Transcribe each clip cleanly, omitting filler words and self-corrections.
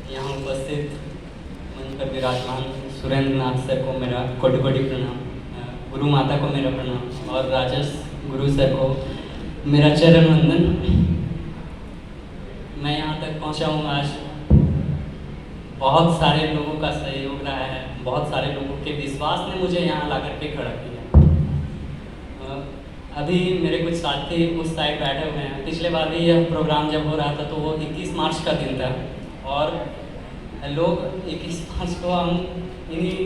यहाँ उपस्थित मंच पर विराजमान सुरेंद्र नाथ सर को मेरा कोटि कोटि प्रणाम, गुरु माता को मेरा प्रणाम और राजस गुरु सर को मेरा चरण वंदन। मैं यहाँ तक पहुँचा हूँ आज बहुत सारे लोगों का सहयोग रहा है, बहुत सारे लोगों के विश्वास ने मुझे यहाँ ला करके खड़ा किया। अभी मेरे कुछ साथी उस साइड बैठे हुए हैं। पिछले बार भी यह प्रोग्राम जब हो रहा था तो वो 21 मार्च का दिन था और लोग 21 मार्च को हम इन्हीं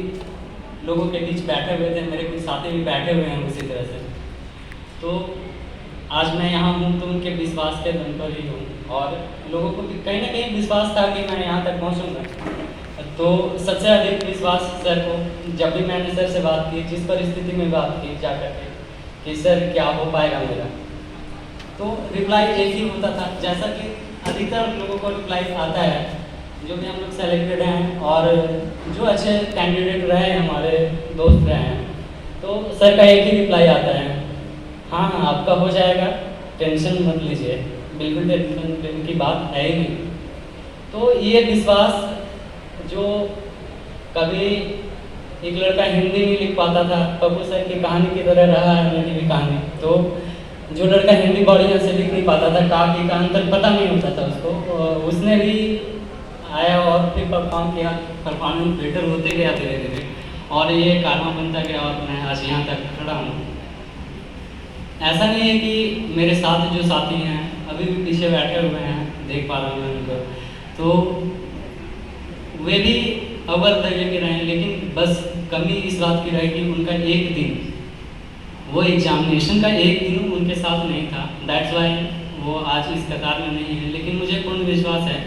लोगों के बीच बैठे हुए थे। मेरे कुछ साथी भी बैठे हुए हैं उसी तरह से। तो आज मैं यहाँ हूँ तो उनके विश्वास के दम पर ही हूँ और लोगों को कहीं ना कहीं विश्वास था कि मैं यहाँ तक पहुँचूँगा। तो सबसे अधिक विश्वास सर को, जब भी मैंने सर से बात की, जिस परिस्थिति में बात की जा करके कि सर क्या हो पाएगा मेरा, तो रिप्लाई एक ही होता था, जैसा कि अधिकतर लोगों को रिप्लाई आता है जो भी हम लोग सेलेक्टेड हैं और जो अच्छे कैंडिडेट रहे हैं, हमारे दोस्त रहे हैं, तो सर का एक ही रिप्लाई आता है, हाँ हाँ आपका हो जाएगा, टेंशन मत लीजिए, बिल्कुल टेंशन की बात है ही नहीं। तो ये विश्वास जो कभी एक लड़का हिंदी नहीं लिख पाता था, पप्पू सर की कहानी की तरह रहा है मेरी भी कहानी। तो जो लड़का हिंदी बढ़िया से लिख नहीं पाता था, का की का अंतर पता नहीं होता था उसको, उसने भी आया और फिर परफॉर्म किया, परफॉर्मेंस बेटर होते गया धीरे धीरे और ये कारवा बनता गया और मैं आज यहाँ तक खड़ा हूँ। ऐसा नहीं है कि मेरे साथ जो साथी हैं अभी भी पीछे बैठे हुए हैं, देख पा रहा हूँ मैं उनको, तो वे भी अव्वल दर्जे के रहे हैं, लेकिन बस कमी इस बात की रही कि उनका एक दिन, वो एग्जामिनेशन का एक दिन उनके साथ नहीं था। दैट्स वाई वो आज इस कतार में नहीं है, लेकिन मुझे पूर्ण विश्वास है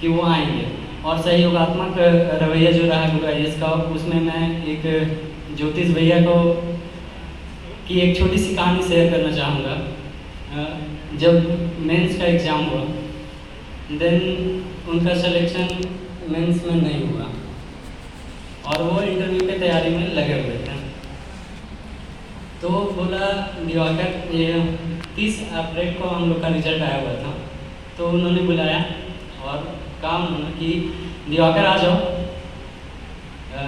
कि वो आएंगे। और सहयोगात्मक रवैया जो रहा गुरु IAS का, उसमें मैं एक ज्योतिष भैया को की एक छोटी सी कहानी शेयर करना चाहूँगा। जब मेंस का एग्ज़ाम हुआ, देन उनका सिलेक्शन मेंस में नहीं हुआ और वो इंटरव्यू की तैयारी में लगे हुए थे। तो बोला दिवाकर, ये 30 अप्रैल को हम लोग का रिजल्ट आया हुआ था, तो उन्होंने बुलाया और कहा उन्होंने कि दिवाकर आ जाओ,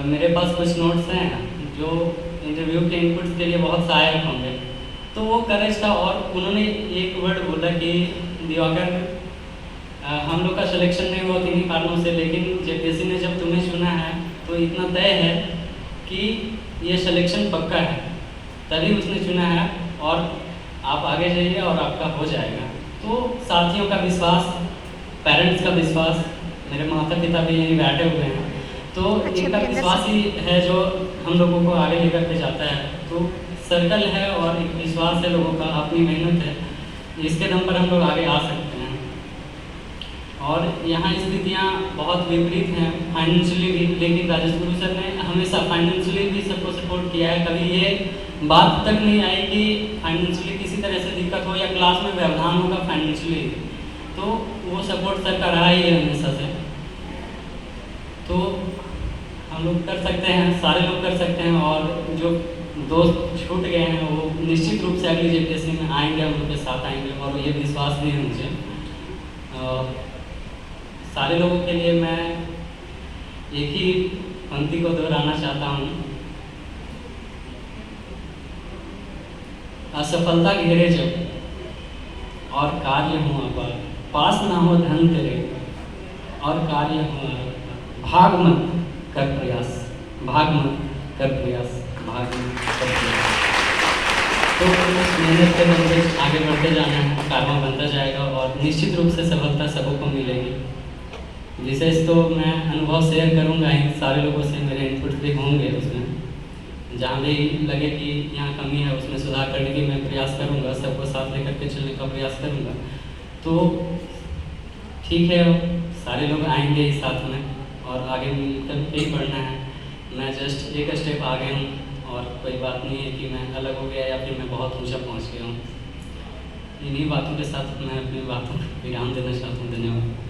मेरे पास कुछ नोट्स हैं जो इंटरव्यू के इनपुट्स के लिए बहुत सहायक होंगे। तो वो करेज था और उन्होंने एक वर्ड बोला कि दिवाकर, हम लोग का सिलेक्शन नहीं हुआ किन्हीं कारणों से, लेकिन JPSC ने जब तुम्हें चुना है तो इतना तय है कि ये सिलेक्शन पक्का है, तभी उसने चुना है और आप आगे जाइए और आपका हो जाएगा। तो साथियों का विश्वास, पेरेंट्स का विश्वास, मेरे माता पिता भी यहीं बैठे हुए हैं, तो इनका विश्वास ही है जो हम लोगों को आगे लेकर के जाता है। तो सर्कल है और एक विश्वास है लोगों का, अपनी मेहनत है, इसके दम पर हम लोग आगे आ सकते हैं। और यहाँ स्थितियाँ बहुत विपरीत हैं फाइनेंशियली भी, लेकिन राजेश गुरु सर ने हमेशा फाइनेंशियली भी सबको सपोर्ट किया है। कभी ये बात तक नहीं आई कि फाइनेंशियली किसी तरह से दिक्कत हो या क्लास में व्यवधान होगा फाइनेंशियली, तो वो सपोर्ट सर का रहा ही है हमेशा से। तो हम लोग कर सकते हैं, सारे लोग कर सकते हैं और जो दोस्त छूट गए हैं वो निश्चित रूप से अगली JPSC में आएंगे, हम लोग के साथ आएंगे और ये विश्वास भी है मुझे। सारे लोगों के लिए मैं एक ही पंक्ति को दोहराना चाहता हूँ, असफलता घेरे जब और कार्य हो अपार, पास ना हो धन तेरे और कार्य हो अपार, भाग मत कर प्रयास, भाग मत कर प्रयास, भाग मत कर प्रयास। तो उस मेहनत के बंदे आगे बढ़ते जाना है, कारवा बनता जाएगा और निश्चित रूप से सफलता सबको मिलेगी। विशेष तो मैं अनुभव शेयर करूंगा ही, सारे लोगों से मेरे इनपुट भी होंगे उसमें, जहाँ भी लगे कि यहाँ कमी है उसमें सुधार करने की मैं प्रयास करूंगा, सबको साथ लेकर के चलने का प्रयास करूंगा। तो ठीक है, सारे लोग आएंगे ही साथ में और आगे मिलकर के ही बढ़ना है। मैं जस्ट एक स्टेप आगे हूँ और कोई बात नहीं है कि मैं अलग हो गया या फिर मैं बहुत ऊँचा पहुँच गया हूँ। इन्हीं बातों के साथ मैं अपनी बातों को विराम देना चाहता हूँ। धन्यवाद।